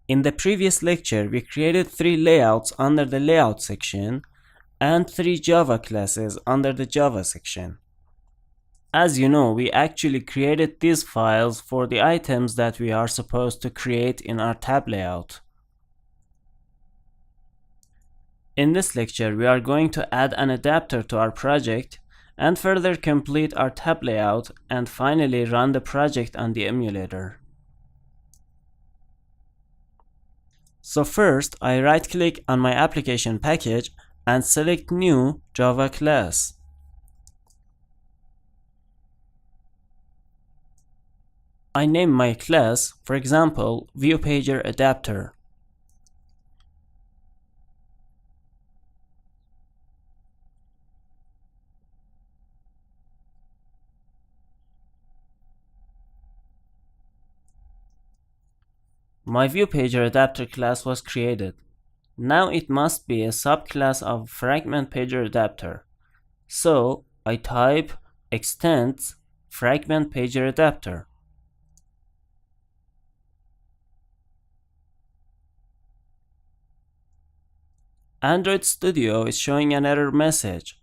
In the previous lecture, we created 3 layouts under the layout section and 3 Java classes under the Java section. As you know, we actually created these files for the items that we are supposed to create in our tab layout. In this lecture, we are going to add an adapter to our project and further complete our tab layout and finally run the project on the emulator. So first, I right-click on my application package and select New Java class. I name my class, for example, ViewPagerAdapter. My ViewPagerAdapter class was created. Now it must be a subclass of FragmentPagerAdapter. So I type extends FragmentPagerAdapter. Android Studio is showing an error message.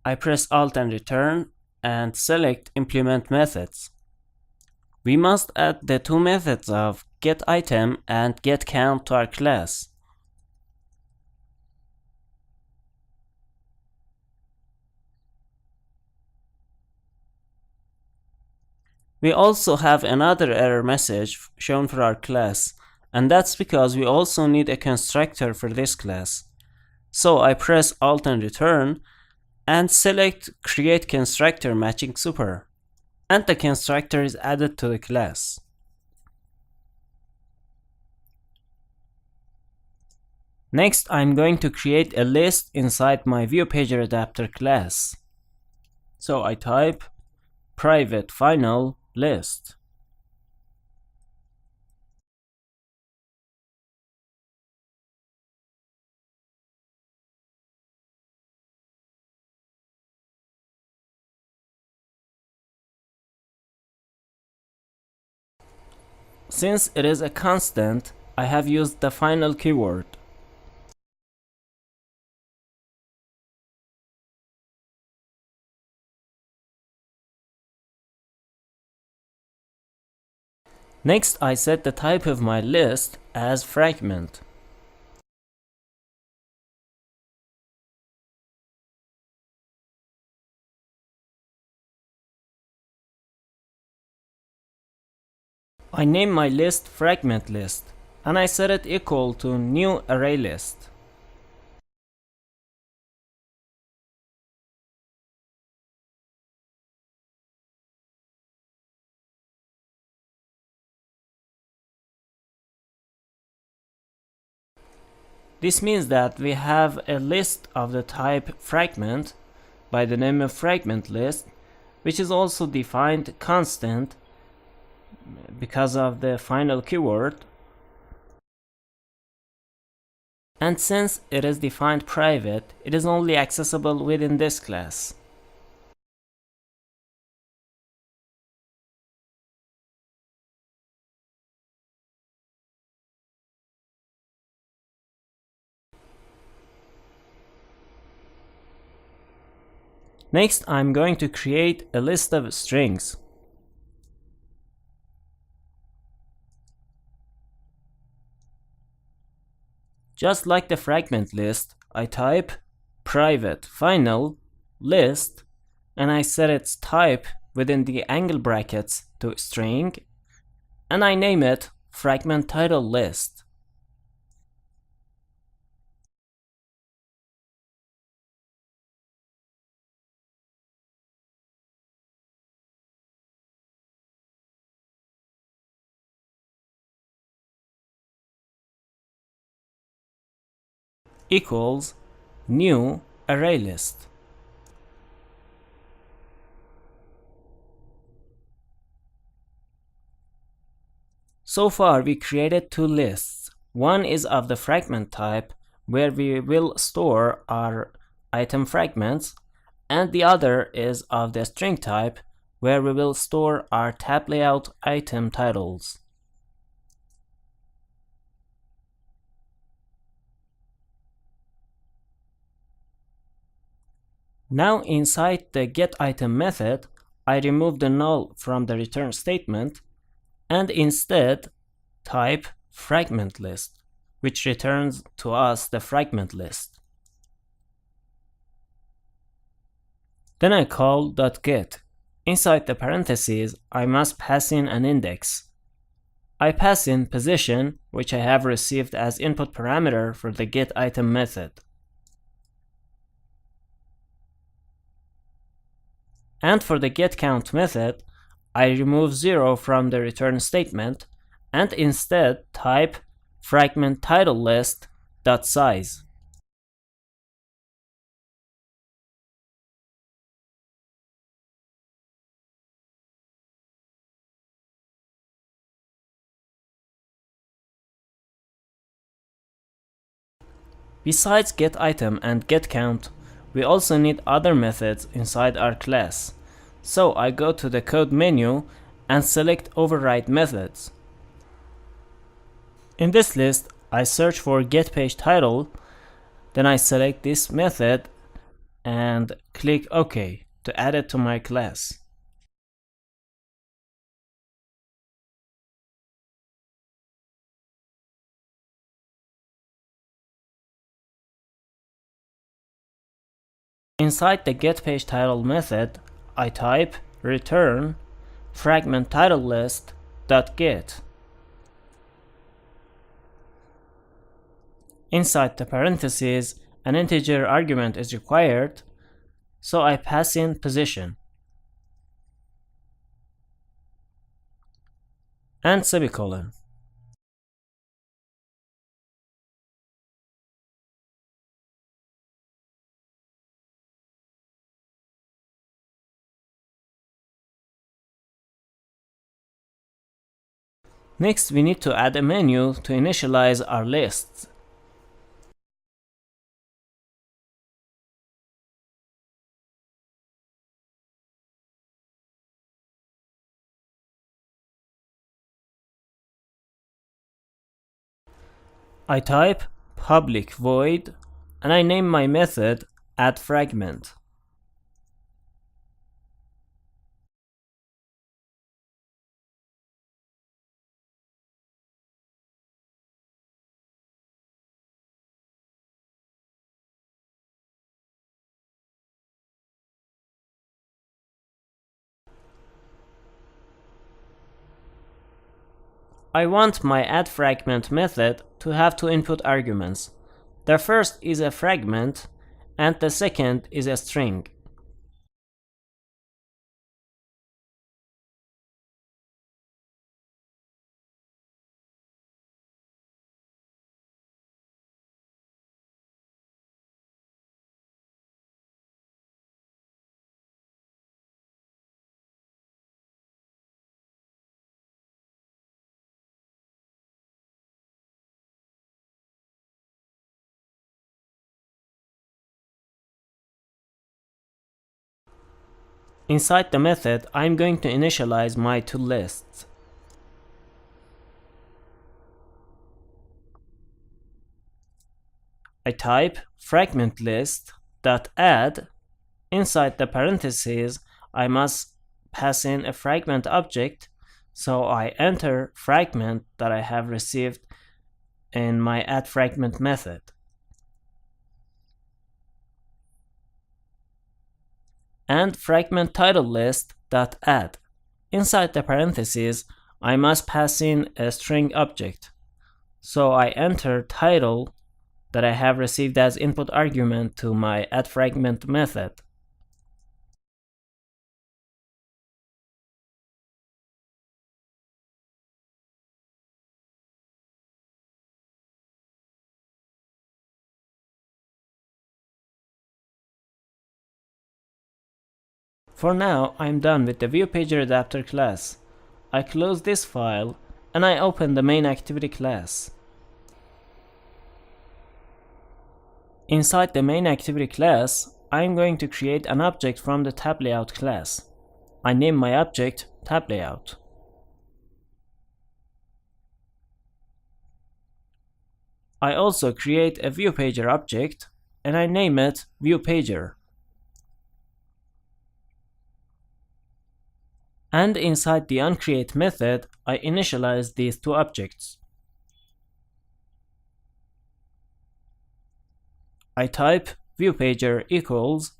I press Alt and Return and select Implement Methods. We must add the 2 methods of getItem and getCount to our class. We also have another error message shown for our class, and that's because we also need a constructor for this class. So I press Alt and Return and select Create Constructor Matching Super, and the constructor is added to the class. Next, I'm going to create a list inside my ViewPagerAdapter class. So I type private final list. Since it is a constant, I have used the final keyword. Next, I set the type of my list as fragment. I name my list fragment list, and I set it equal to new array list. This means that we have a list of the type fragment by the name of fragment list, which is also defined constant because of the final keyword. And since it is defined private, it is only accessible within this class. Next, I'm going to create a list of strings. Just like the fragment list, I type private final list and I set its type within the angle brackets to string, and I name it fragment title list. Equals new array list. So far we created 2 lists. One is of the fragment type, where we will store our item fragments, and the other is of the string type, where we will store our tab layout item titles. Now inside the getItem method, I remove the null from the return statement and instead type fragment list, which returns to us the fragment list. Then I call .get. Inside the parentheses, I must pass in an index. I pass in position, which I have received as input parameter for the getItem method. And for the getCount method, I remove 0 from the return statement and instead type fragment title list .size. Besides getItem and getCount, we also need other methods inside our class. So I go to the code menu and select override methods. In this list, I search for getPageTitle, then I select this method and click OK to add it to my class. Inside the getPageTitle method, I type return fragment title list .get. Inside the parentheses, an integer argument is required, so I pass in position and semicolon. Next, we need to add a menu to initialize our lists. I type public void and I name my method addFragment. I want my addFragment method to have two input arguments. The first is a fragment and the second is a string. Inside the method, I'm going to initialize my two lists. I type fragment list.add. Inside the parentheses, I must pass in a fragment object, so I enter fragment that I have received in my addFragment method. And fragment title list.add. Inside the parentheses, I must pass in a string object, so I enter title that I have received as input argument to my addFragment method. For now, I'm done with the ViewPagerAdapter class. I close this file and I open the main activity class. Inside the main activity class, I'm going to create an object from the TabLayout class. I name my object TabLayout. I also create a ViewPager object and I name it ViewPager. And inside the onCreate method, I initialize these two objects. I type viewPager equals,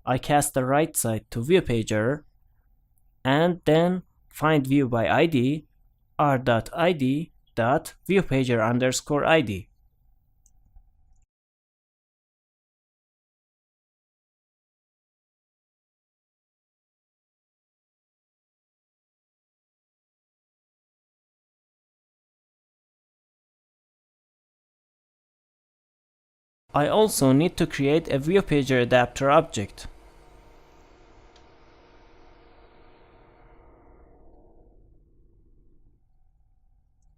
I cast the right side to viewPager, and then find view by ID r.id.viewPager_id. I also need to create a viewPager adapter object.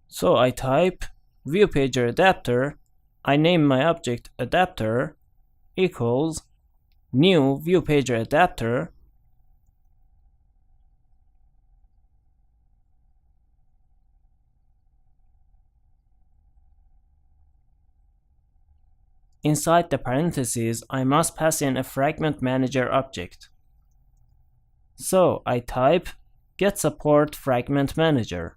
So I type viewPager adapter, I name my object adapter equals new viewPager adapter, inside the parentheses I must pass in a fragment manager object. So I type get support fragment manager.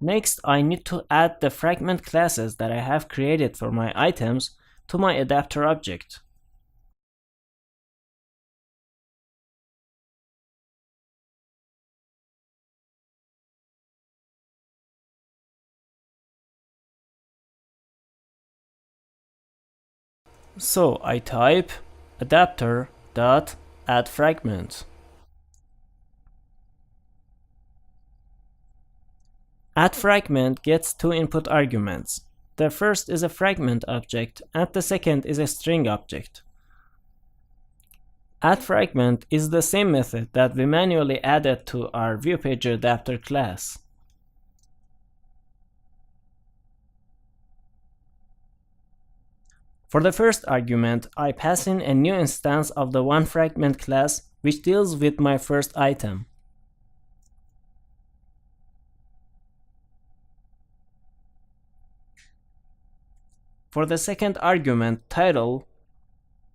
Next, I need to add the fragment classes that I have created for my items to my adapter object. So I type adapter.addFragment. AddFragment gets two input arguments. The first is a fragment object and the second is a string object. AddFragment is the same method that we manually added to our viewPager adapter class. For the first argument, I pass in a new instance of the onFragment class which deals with my first item. For the second argument, title,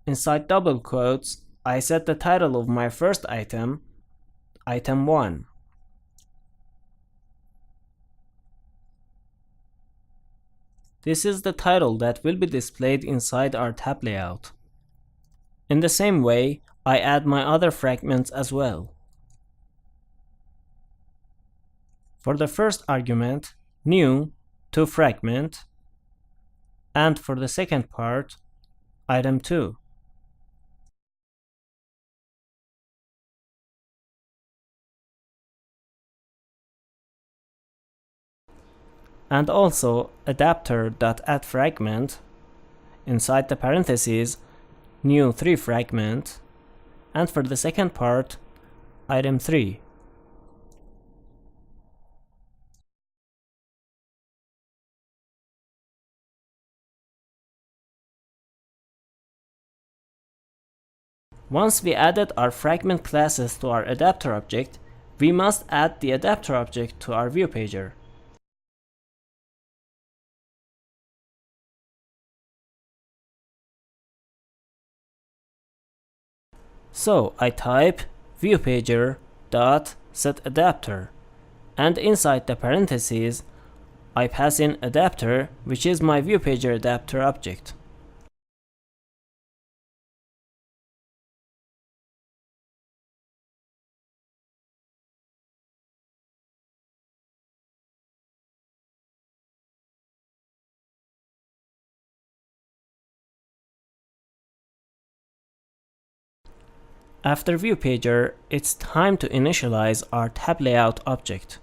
inside double quotes, I set the title of my first item, item 1. This is the title that will be displayed inside our tab layout. In the same way, I add my other fragments as well. For the first argument, new to fragment, and for the second part, item 2. And also adapter.addFragment, inside the parentheses, new 3 fragment, and for the second part, item 3. Once we added our fragment classes to our adapter object, we must add the adapter object to our viewPager. So I type viewPager.setAdapter, and inside the parentheses, I pass in adapter, which is my viewPager adapter object. After viewPager, it's time to initialize our tab layout object.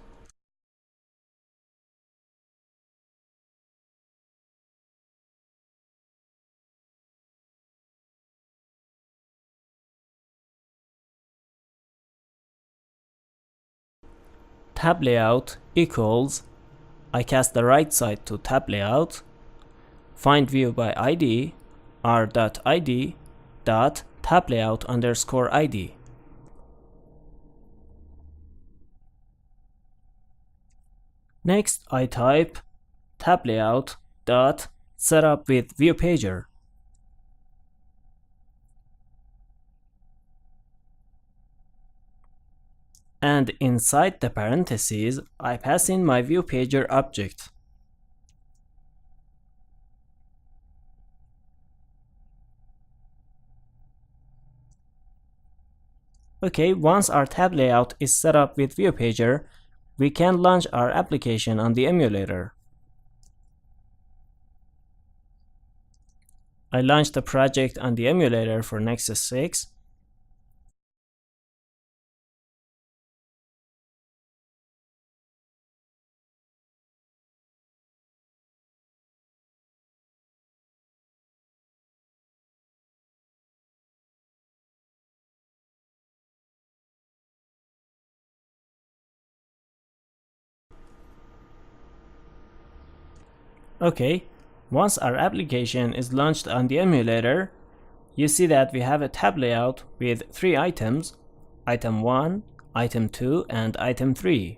Tab layout equals, I cast the right side to tab layout, find view by ID, r.id dot tab layout underscore ID. Next, I type tab layout dot setup with viewPager. And inside the parentheses, I pass in my viewPager object. Okay, once our tab layout is set up with viewPager, we can launch our application on the emulator. I launched the project on the emulator for Nexus 6. Okay, once our application is launched on the emulator, you see that we have a tab layout with 3 items, item 1, item 2, and item 3.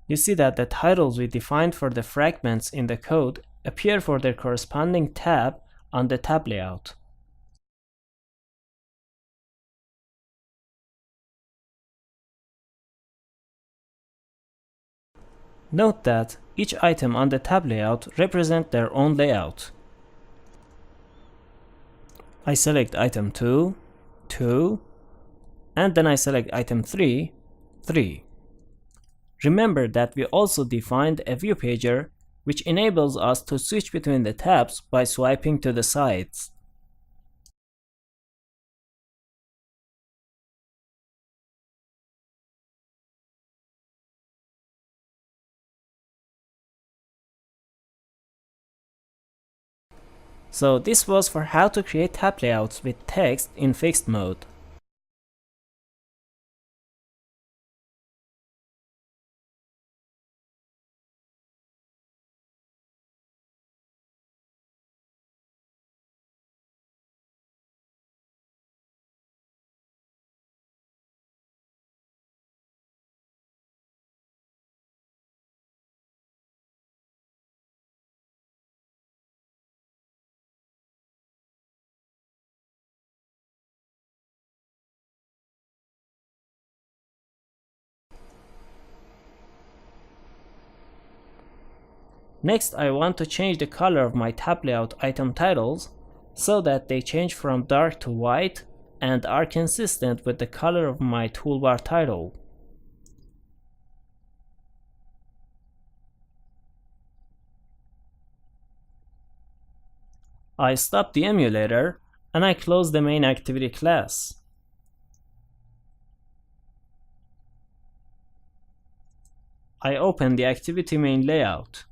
You see that the titles we defined for the fragments in the code appear for their corresponding tab on the tab layout. Note that each item on the tab layout represents their own layout. I select item 2, 2, and then I select item 3, 3. Remember that we also defined a viewPager which enables us to switch between the tabs by swiping to the sides. So this was for how to create tab layouts with text in fixed mode. Next, I want to change the color of my tab layout item titles so that they change from dark to white and are consistent with the color of my toolbar title. I stop the emulator and I close the main activity class. I open the activity main layout.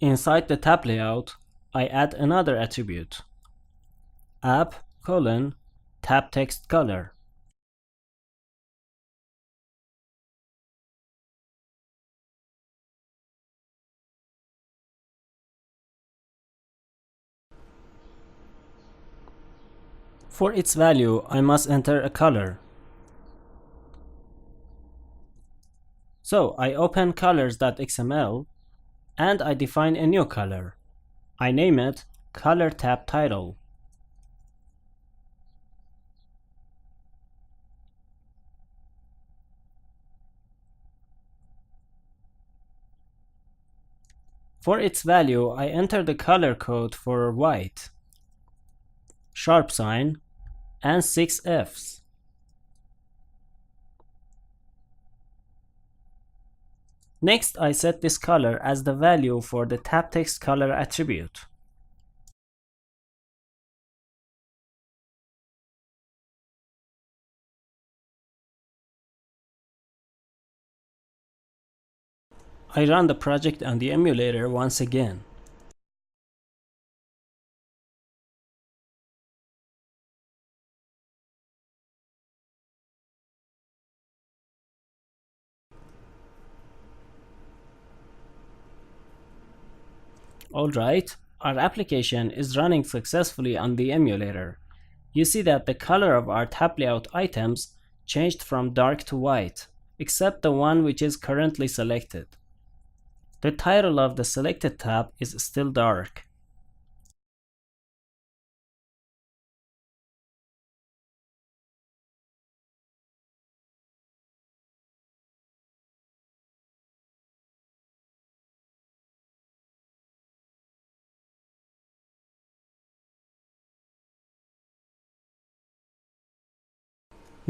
Inside the tab layout, I add another attribute, app: tab text color. For its value, I must enter a color. So I open colors.xml and I define a new color. I name it color tab title. For its value, I enter the color code for white, $, and 6 Fs. Next, I set this color as the value for the tab text color attribute. I run the project on the emulator once again. Alright, our application is running successfully on the emulator. You see that the color of our tab layout items changed from dark to white. except the one which is currently selected. The title of the selected tab is still dark.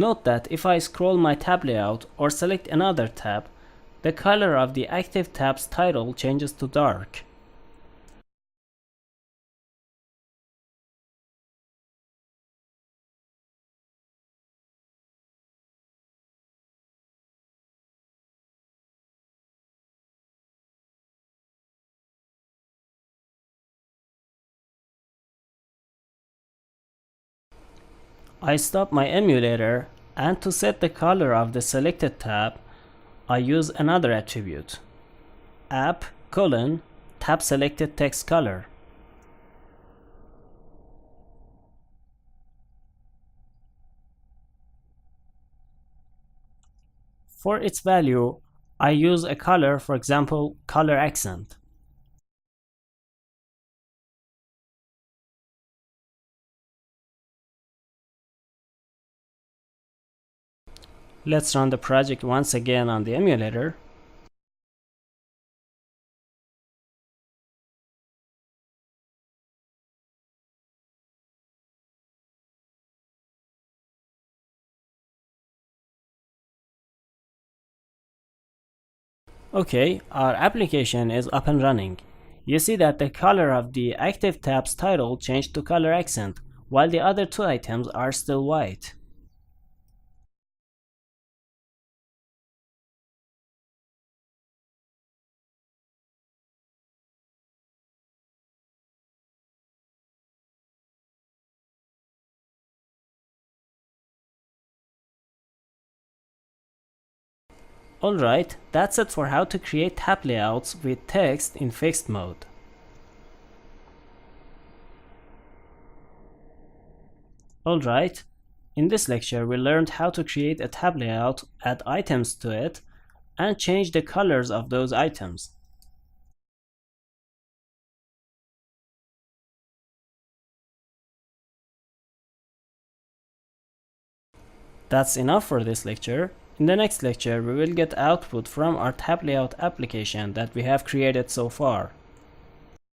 Note that if I scroll my tab layout or select another tab, the color of the active tab's title changes to dark. I stop my emulator, and to set the color of the selected tab, I use another attribute, app: tab selected text color. For its value, I use a color, for example, color accent. Let's run the project once again on the emulator. Okay, our application is up and running. You see that the color of the active tab's title changed to color accent, while the other two items are still white. Alright, that's it for how to create tab layouts with text in fixed mode. Alright, in this lecture we learned how to create a tab layout, add items to it, and change the colors of those items. That's enough for this lecture. In the next lecture, we will get output from our tab layout application that we have created so far.